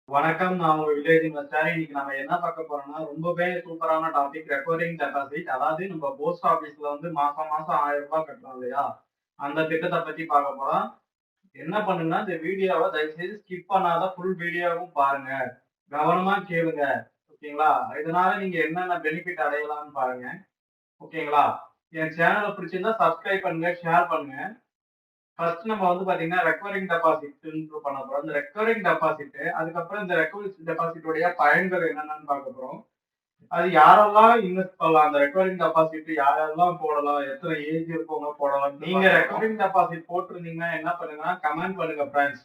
வணக்கம். நான் உங்க வில்லேஜ் இன்வெஸ்டர். இன்னைக்கு நம்ம என்ன பார்க்க போறோம்னா, ரொம்பவே சூப்பரான டாபிக் ரெக்கரிங் டெபாசிட். அதாவது நம்ம போஸ்ட் ஆபீஸ்ல வந்து மாசம் மாசம் ரூ. 1000 கட்டுறோம் இல்லையா? அந்த திட்டத்த பத்தி பார்க்க போறோம். என்ன பண்ணுங்கன்னா, இந்த வீடியோவ தயவுசெய்து ஸ்கிப் பண்ணாத ஃபுல் வீடியோவும் பாருங்க. கவனமா கேளுங்க. ஓகேங்களா? இதனால நீங்க என்னென்ன பெனிஃபிட் அடையலாம்னு பாருங்க. ஓகேங்களா? என் சேனல பிடிச்சிருந்தா சப்ஸ்கிரைப் பண்ணுங்க, ஷேர் பண்ணுங்க. ஃபர்ஸ்ட் நம்ம வந்து பாத்தீங்கன்னா, ரெக்கரிங் டெபாசிட் இன்ட்ரோ பண்ண போறோம். இந்த ரெக்கரிங் டெபாசிட் அதுக்கப்புறம் இந்த ரெக்கரிங் டெபாசிட் உடைய பயன்கள் என்னென்னன்னு பார்க்க போறோம். அது யாரெல்லாம் இன்வெஸ்ட் பண்ணலாம்? அந்த ரெக்கரிங் டெபாசிட் யாரெல்லாம் போடலாம்? எத்தனை ஏஜ் இருக்கவங்க போடலாம்? நீங்க ரெக்கரிங் டெபாசிட் போட்டிருந்தீங்கன்னா என்ன பண்ணுங்கன்னா, கமெண்ட் பண்ணுங்க ஃபிரெண்ட்ஸ்.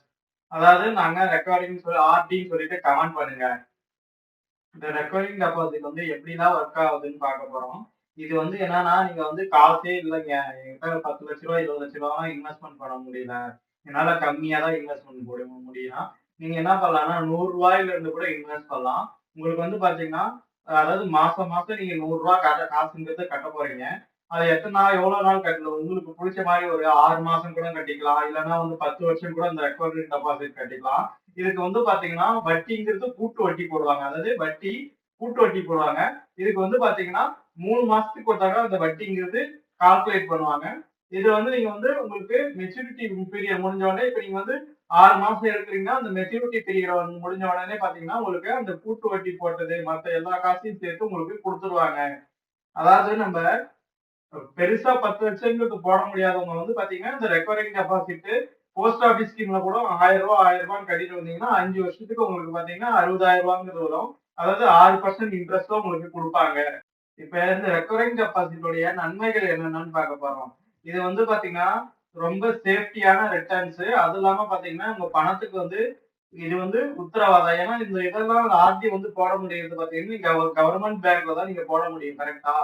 அதாவது நாங்க ரெக்கரிங் சொல்லி ஆர்டின்னு சொல்லிட்டு கமெண்ட் பண்ணுங்க. இந்த ரெக்கரிங் டெபாசிட் வந்து எப்படிலாம் ஒர்க் ஆகுதுன்னு பார்க்க போறோம். இது வந்து என்னன்னா, நீங்க வந்து காசே இல்லைங்க. என்கிட்ட ரூ. 10,00,000 ரூ. 20,00,000 இன்வெஸ்ட்மென்ட் பண்ண முடியல. என்னால கம்மியா தான் இன்வெஸ்ட்மென்ட் போட முடியும்னா, நீங்க என்ன பண்ணலாம்னா ரூ. 100 இருந்து கூட இன்வெஸ்ட் பண்ணலாம். உங்களுக்கு வந்து பார்த்தீங்கன்னா, அதாவது மாசம் மாசம் நீங்க ரூ. 100 காசுங்கிறத கட்ட போறீங்க. அது எத்தன நாள், எவ்வளவு நாள் கட்டலாம்? உங்களுக்கு புடிச்ச மாரி ஒரு 6 மாசம் கூட கட்டிக்கலாம். இல்லன்னா வந்து 10 வருஷம் கூட இந்த ரெக்கரிங் டெபாசிட் கட்டிக்கலாம். இதுக்கு வந்து பாத்தீங்கன்னா, வட்டிங்கிறது கூட்டு வட்டி போடுவாங்க. அதாவது வட்டி, கூட்டு வட்டி போடுவாங்க. இதுக்கு வந்து பாத்தீங்கன்னா, 3 மாசத்துக்கு ஒரு தடவ அந்த வட்டிங்கிறது கால்குலேட் பண்ணுவாங்க. இது வந்து நீங்க வந்து உங்களுக்கு மெச்சூரிட்டி பீரியட் முடிஞ்ச உடனே இப்ப நீங்க வந்து 6 மாசம் எடுக்குறீங்கன்னா, அந்த மெச்சூரிட்டி பீரியட் முடிஞ்ச உடனே பாத்தீங்கன்னா, உங்களுக்கு அந்த கூட்டு வட்டி போட்டது, மத்த எல்லா காசையும் சேர்த்து உங்களுக்கு குடுத்துருவாங்க. அதாவது நம்ம பெருசா 10 லட்சம்ங்கிறது போட முடியாதவங்க வந்து பாத்தீங்கன்னா, இந்த ரெக்கரிங் டெபாசிட் போஸ்ட் ஆபீஸ் ஸ்கீம்ல கூட ரூ. 1000 1000 கட்டிட்டு வந்தீங்கன்னா, 5 வருஷத்துக்கு உங்களுக்கு பாத்தீங்கன்னா ரூ. 60,000 வரும். அதாவது 6% இன்ட்ரெஸ்ட்ல உங்களுக்கு குடுப்பாங்க. இப்ப இந்த ரெக்கரிங் டெபாசிட் உடைய நன்மைகள் என்னென்னன்னு பார்க்க போறோம். இது வந்து பாத்தீங்கன்னா, ரொம்ப சேஃப்டியான ரிட்டர்ன்ஸ். அது இல்லாம பாத்தீங்கன்னா, உங்க பணத்துக்கு வந்து இது வந்து உத்தரவாதம். ஏன்னா, இந்த இதெல்லாம் ஆர்டி வந்து போட முடியுது பாத்தீங்கன்னா, நீங்க கவர்ன்மென்ட் பேங்க்ல தான் நீங்க போட முடியும். கரெக்ட்டா?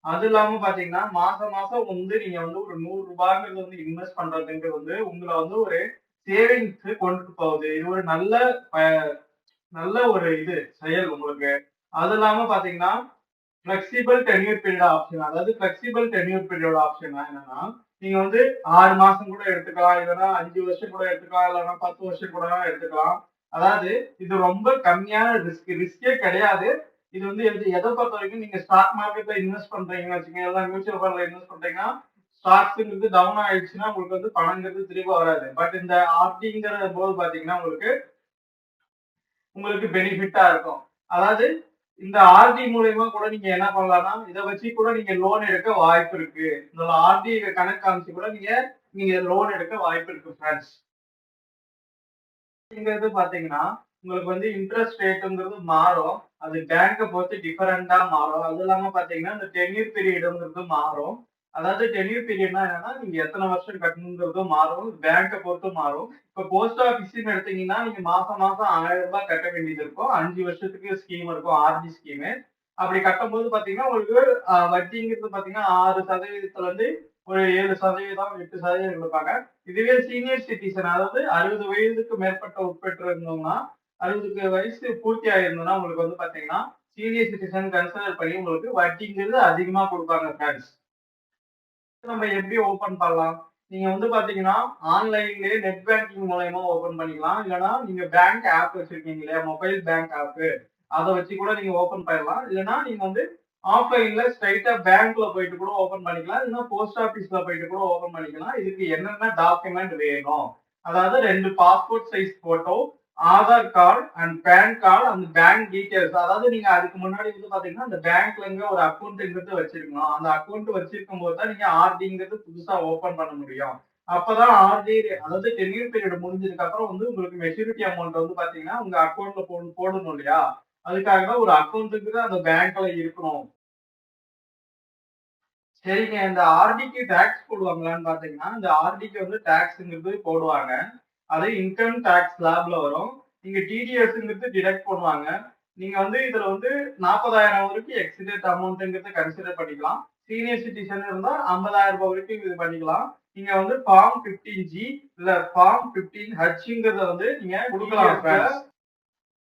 அது இல்லாம பாத்தீங்கன்னா, மாசம் மாசம் வந்து நீங்க வந்து ஒரு ரூ. 100 வந்து இன்வெஸ்ட் பண்றதுங்கிறது வந்து உங்கள வந்து ஒரு சேவிங்ஸ்க்கு கொண்டுட்டு போகுது. இது ஒரு நல்ல அ நல்ல ஒரு செயல் உங்களுக்கு. அது இல்லாம பாத்தீங்கன்னா, ஃப்ளெக்சிபிள் டென்யூர் பீரியட் ஆப்ஷன். அதாவது ஃப்ளெக்சிபிள் டென்யூர் பீரியட் ஆப்ஷன்னா என்னன்னா, நீங்க வந்து 6 மாசம் கூட எடுத்துக்கலாம். இல்லன்னா 5 வருஷம் கூட எடுத்துக்கலாம். இல்லன்னா 10 வருஷம் கூட எடுத்துக்கலாம். அதாவது இது ரொம்ப கம்மியான ரிஸ்கே கிடையாது. இது வந்து எத பொறுத்தவரைக்கும் நீங்க ஸ்டாக் மார்க்கெட்ல இன்வெஸ்ட் பண்றீங்கன்னு வச்சுக்கோங்க. இல்ல மியூச்சுவல் ஃபண்ட்ல இன்வெஸ்ட் பண்றீங்கன்னா, ஸ்டாக்ஸ்ங்கிறது டவுன் ஆயிடுச்சுன்னா, உங்களுக்கு வந்து பணம்ங்கிறது திரும்ப வராது. பட் இந்த ஆர்டிங்கிற போது பாத்தீங்கன்னா, உங்களுக்கு உங்களுக்கு பெனிஃபிட்டா இருக்கும். அதாவது இந்த ஆர்டி மூலியமா கூட நீங்க என்ன பண்ணலாம்னா, இத வச்சு கூட நீங்க லோன் எடுக்க வாய்ப்பு இருக்கு. இந்த ஆர்டி கணக்கு காமிச்சு கூட நீங்க நீங்க லோன் எடுக்க வாய்ப்பு இருக்கு ஃபிரெண்ட்ஸ். அப்படிங்கிறது பாத்தீங்கன்னா, உங்களுக்கு வந்து இன்ட்ரெஸ்ட் ரேட்ங்கிறது மாறும். அது பேங்க பொறுத்து டிஃபரெண்டா மாறும். அது இல்லாம பாத்தீங்கன்னா, இந்த டென்யூர் பீரியட்ங்கிறது மாறும். அதாவது டென்யூர் பீரியட்னா என்னன்னா, நீங்க எத்தன வருஷம் கட்டணுங்கிறதும் மாறும். பேங்க பொறுத்து மாறும். இப்ப போஸ்ட் ஆபீஸ்ன்னு எடுத்தீங்கன்னா, நீங்க மாசம் மாசம் ரூ. 1000 கட்ட வேண்டியது இருக்கும். 5 வருஷத்துக்கு ஸ்கீம் இருக்கும். RD scheme. அப்படி கட்டும்போது பாத்தீங்கன்னா, உங்களுக்கு வட்டிங்கிறது பாத்தீங்கன்னா 6% இருந்து ஒரு 7%, 8% குடுப்பாங்க. இதுவே சீனியர் சிட்டிசன் அதாவது 60 வயதுக்கு மேற்பட்ட உட்பட்டு இருந்தோம்னா, 60 வயசு பூர்த்தி ஆயிருந்ததுன்னா உங்களுக்கு வந்து பாத்தீங்கன்னா, சீனியர் சிட்டிசன் கன்சிடர் பண்ணி உங்களுக்கு வட்டிங்கிறது அதிகமா குடுப்பாங்க ஃபிரெண்ட்ஸ். நம்ம எப்படி ஓப்பன் பண்ணலாம்? நீங்க வந்து பாத்தீங்கன்னா, ஆன்லைன்லயே நெட் பேங்கிங் மூலியமா ஓப்பன் பண்ணிக்கலாம். இல்லன்னா நீங்க பேங்க் ஆப் வச்சிருக்கீங்க இல்லையா? Mobile bank app. அத வச்சு கூட நீங்க ஓப்பன் பண்ணலாம். இல்லன்னா நீங்க வந்து ஆஃப்லைன்ல ஸ்ட்ரெய்ட்டா பேங்க்ல போயிட்டு கூட ஓப்பன் பண்ணிக்கலாம். இல்லன்னா போஸ்ட் ஆபீஸ்ல போயிட்டு கூட ஓப்பன் பண்ணிக்கலாம். இதுக்கு என்னென்ன டாக்குமெண்ட் வேணும்? அதாவது 2 passport size photo, Aadhaar card and PAN card and bank details. அதாவது நீங்க அதுக்கு முன்னாடி வந்து பாத்தீங்கன்னா, அந்த பேங்க்லங்க ஒரு அக்கவுண்ட்ங்கிறது வச்சிருக்கணும். அந்த அக்கவுண்ட் வச்சிருக்கும்போது தான் நீங்க ஆர்டிங்கிறது புதுசா ஓப்பன் பண்ண முடியும். அப்பதான் ஆர்டி அதாவது டென்யூர் பீரியட் முடிஞ்சதுக்கு அப்புறம் வந்து உங்களுக்கு மெச்சூரிட்டி அமௌண்ட் வந்து பாத்தீங்கன்னா, உங்க அக்கவுண்ட்ல போடணும் இல்லையா? அதுக்காக தான் ஒரு அக்கவுண்ட்ங்கிறது அந்த பேங்க்ல இருக்கணும். சரிங்க. இந்த ஆர்டிக்கு டாக்ஸ் போடுவாங்களான்னு பார்த்தீங்கன்னா, இந்த ஆர்டிக்கு வந்து டாக்ஸ்ங்கிறது போடுவாங்க. அது இன்கம் டாக்ஸ் ஸ்லாப்ல வரும். நீங்க டிடிஎஸ்ங்கிறது டிடக்ட் பண்ணுவாங்க. நீங்க வந்து இதுல வந்து 40,000 வரைக்கும் எக்ஸிடெட் அமௌண்ட்ங்கிறத கன்சிடர் பண்ணிக்கலாம். சீனியர் சிட்டிசன் இருந்தா ரூ. 50,000 வரைக்கும் இது பண்ணிக்கலாம். நீங்க வந்து ஃபார்ம் 15G இல்ல ஃபார்ம் 15Hங்கிறத வந்து நீங்க குடுக்கலாம் ஃபிரெண்ட்ஸ்.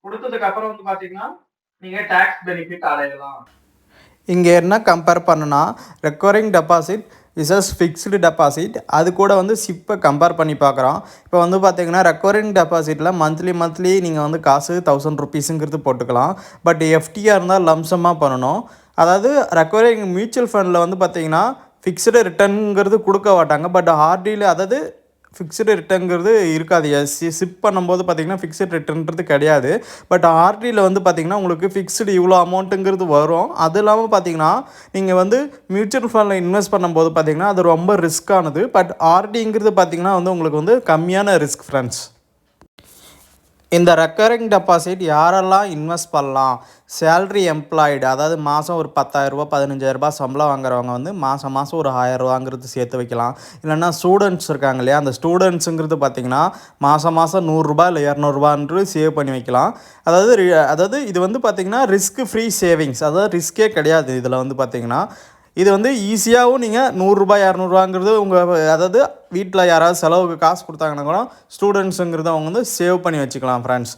குடுத்ததுக்கு அப்புறம் வந்து பார்த்தீங்கன்னா, நீங்க டாக்ஸ் பெனிஃபிட் அடையலாம். இங்கே என்ன கம்பேர் பண்ணுனா recurring deposit versus fixed deposit. அது கூட வந்து சிப்பை கம்பேர் பண்ணி பார்க்குறோம். இப்போ வந்து பார்த்தீங்கன்னா ரெக்கரிங் டெபாசிட்டில் மந்த்லி நீங்கள் வந்து காசு 1000 ருபீஸுங்கிறது போட்டுக்கலாம். பட் எஃப்டியாக இருந்தால் லம்சமாக பண்ணணும். அதாவது ரெக்கரிங் மியூச்சுவல் ஃபண்டில் வந்து பார்த்தீங்கன்னா ஃபிக்ஸ்டு ரிட்டர்னுங்கிறது கொடுக்க மாட்டாங்க. பட் ஆர்டியில் அதாவது ஃபிக்ஸ்டு ரிட்டர்னுங்கிறது இருக்காது. சிப் பண்ணும்போது பார்த்திங்கன்னா ஃபிக்ஸ்டு ரிட்டர்ன்றது கிடையாது. பட் ஆர்டியில் வந்து பார்த்திங்கன்னா உங்களுக்கு ஃபிக்ஸ்டு இவ்வளோ அமௌண்ட்டுங்கிறது வரும். அது இல்லாமல் பார்த்திங்கன்னா நீங்கள் வந்து மியூச்சுவல் ஃபண்டில் இன்வெஸ்ட் பண்ணும்போது பார்த்திங்கன்னா அது ரொம்ப ரிஸ்க்கானது. பட் ஆர்டிங்கிறது பார்த்திங்கன்னா வந்து உங்களுக்கு வந்து கம்மியான ரிஸ்க் ஃப்ரெண்ட்ஸ். இந்த ரெக்கரிங் டெபாசிட் யாரெல்லாம் இன்வெஸ்ட் பண்ணலாம்? சேல்ரி எம்ப்ளாய்டு, அதாவது மாதம் ஒரு 10,000 15,000 சம்பளம் வாங்குறவங்க வந்து மாதம் ஒரு 1000 சேர்த்து வைக்கலாம். இல்லைன்னா ஸ்டூடெண்ட்ஸ் இருக்காங்க இல்லையா, அந்த ஸ்டூடெண்ட்ஸுங்கிறது பார்த்திங்கன்னா மாதம் ரூ. 100 இல்லை 200 சேவ் பண்ணி வைக்கலாம். அதாவது இது வந்து பார்த்திங்கன்னா ரிஸ்க் ஃப்ரீ சேவிங்ஸ், அதாவது ரிஸ்க்கே கிடையாது. இதில் வந்து பார்த்திங்கன்னா இது வந்து ஈஸியாகவும் நீங்கள் ரூ. 100 உங்கள் அதாவது வீட்டில் யாராவது செலவுக்கு காசு கொடுத்தாங்கன்னா கூட ஸ்டூடெண்ட்ஸுங்கிறத அவங்க வந்து சேவ் பண்ணி வச்சுக்கலாம் ஃப்ரெண்ட்ஸ்.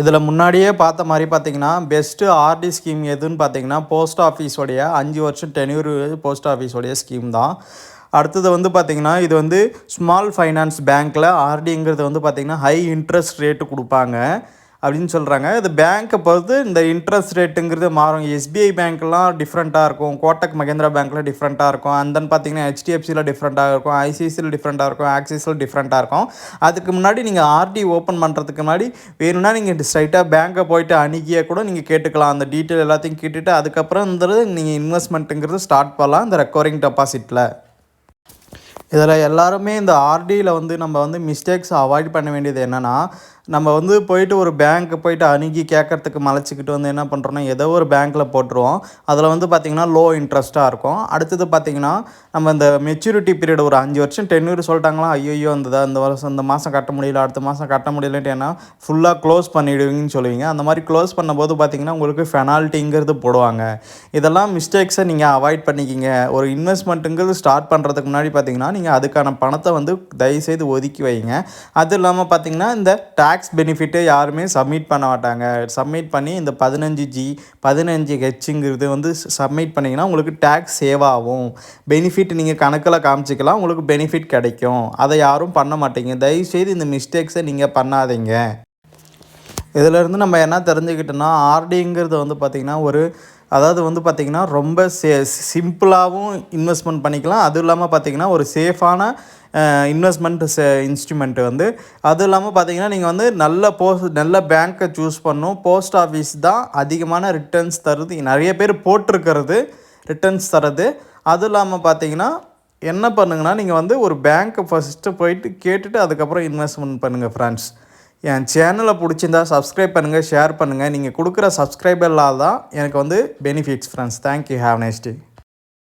இதில் முன்னாடியே பார்த்த மாதிரி பார்த்திங்கன்னா பெஸ்ட்டு ஆர்டி ஸ்கீம் எதுன்னு பார்த்திங்கன்னா போஸ்ட் ஆஃபீஸோடைய 5 வருஷம் டென்யூர் போஸ்ட் ஆஃபீஸோடைய ஸ்கீம் தான். அடுத்தது வந்து பார்த்திங்கன்னா இது வந்து ஸ்மால் ஃபைனான்ஸ் பேங்க்கில் ஆர்டிங்கிறது வந்து பார்த்திங்கன்னா ஹை இன்ட்ரெஸ்ட் ரேட்டு கொடுப்பாங்க அப்படின்னு சொல்கிறாங்க. இது பேங்க்கை பொறுத்து இந்த இன்ட்ரெஸ்ட் ரேட்டுங்கிறது மாறும். எஸ்பிஐ பேங்க்லாம் டிஃப்ரெண்ட்டாக இருக்கும், கோட்டக் மஹேந்திரா பேங்க்கில் டிஃப்ரெண்ட்டாக இருக்கும், அண்ட் தென் பார்த்திங்கன்னா ஹெச்டிஎஃப்சியில் டிஃப்ரெண்ட்டாக இருக்கும், ஐசிஐசியில் டிஃப்ரெண்ட்டாக இருக்கும், ஆக்சிஸில் டிஃப்ரெண்ட்டாக இருக்கும். அதுக்கு முன்னாடி நீங்கள் ஆர்டி ஓப்பன் பண்ணுறதுக்கு முன்னாடி வேணும்னா நீங்கள் ஸ்ட்ரைட்டாக பேங்க்கை போய்ட்டு அணுகியே கூட நீங்கள் கேட்டுக்கலாம். அந்த டீட்டெயில் எல்லாத்தையும் கேட்டுட்டு அதுக்கப்புறம் நீங்கள் இன்வெஸ்ட்மெண்ட்டுங்கிறது ஸ்டார்ட் பண்ணலாம் இந்த ரெக்கரிங் டெபாசிட்டில். இதில் எல்லாருமே இந்த ஆர்டியில் வந்து நம்ம வந்து மிஸ்டேக்ஸ் அவாய்ட் பண்ண வேண்டியது என்னென்னா, நம்ம வந்து போயிட்டு ஒரு பேங்க்கு போயிட்டு அணுகி கேட்குறதுக்கு மலைச்சிக்கிட்டு வந்து என்ன பண்ணுறோன்னா ஏதோ ஒரு பேங்க்கில் போட்டுருவோம். அதில் வந்து பார்த்திங்கன்னா லோ இன்ட்ரெஸ்ட்டாக இருக்கும். அடுத்தது பார்த்திங்கன்னா நம்ம இந்த மெச்சூரிட்டி பீரியட் ஒரு 5 வருஷம் டென்யூர் சொல்லிட்டாங்களா, ஐயோ இந்த வருஷம் இந்த மாதம் கட்ட முடியல, அடுத்த மாதம் கட்ட முடியலன்ட்டு ஏன்னா ஃபுல்லாக க்ளோஸ் பண்ணிவிடுவீங்கன்னு சொல்லுவீங்க. அந்த மாதிரி க்ளோஸ் பண்ணும்போது பார்த்திங்கன்னா உங்களுக்கு பெனால்ட்டிங்கிறது போடுவாங்க. இதெல்லாம் மிஸ்டேக்ஸை நீங்கள் அவாய்ட் பண்ணிக்கிங்க. ஒரு இன்வெஸ்ட்மெண்ட்டுங்கிறது ஸ்டார்ட் பண்ணுறதுக்கு முன்னாடி பார்த்திங்கன்னா நீங்கள் அதுக்கான பணத்தை வந்து தயவுசெய்து ஒதுக்கி வைங்க. அது இல்லாமல் பார்த்திங்கன்னா இந்த டேக்ஸ் பெனிஃபிட்டை யாருமே சப்மிட் பண்ண மாட்டாங்க. சப்மிட் பண்ணி இந்த 15H வந்து சப்மிட் பண்ணிங்கன்னா உங்களுக்கு டேக்ஸ் சேவ் ஆகும். பெனிஃபிட் நீங்கள் கணக்கில் காமிச்சிக்கலாம், உங்களுக்கு பெனிஃபிட் கிடைக்கும். அதை யாரும் பண்ண மாட்டீங்க. தயவுசெய்து இந்த மிஸ்டேக்ஸை நீங்கள் பண்ணாதீங்க. இதிலேருந்து நம்ம என்ன தெரிஞ்சுக்கிட்டோன்னா ஆர்டிங்கிறது வந்து பார்த்திங்கன்னா அதாவது வந்து பார்த்திங்கன்னா ரொம்ப சிம்பிளாகவும் இன்வெஸ்ட்மெண்ட் பண்ணிக்கலாம். அதுவும் இல்லாமல் பார்த்திங்கன்னா ஒரு சேஃபான இன்வெஸ்ட்மெண்ட் இன்ஸ்ட்ருமெண்ட் வந்து. அதுவும் இல்லாமல் பார்த்திங்கன்னா நீங்கள் வந்து நல்ல பேங்க்கை சூஸ் பண்ணணும். போஸ்ட் ஆஃபீஸ் தான் அதிகமான ரிட்டர்ன்ஸ் தருது, நிறைய பேர் போட்டிருக்கிறது ரிட்டர்ன்ஸ் தருது. அதுவும் இல்லாமல் பார்த்திங்கன்னா என்ன பண்ணுங்கன்னா நீங்கள் வந்து ஒரு பேங்க்கை ஃபஸ்ட்டு போயிட்டு கேட்டுட்டு அதுக்கப்புறம் இன்வெஸ்ட்மெண்ட் பண்ணுங்கள் ஃப்ரெண்ட்ஸ். என் சேனலை பிடிச்சிருந்தா சப்ஸ்கிரைப் பண்ணுங்கள், ஷேர் பண்ணுங்கள். நீங்கள் கொடுக்குற சப்ஸ்கிரைபர்லாம் தான் எனக்கு வந்து benefits friends. Thank you, have nice day.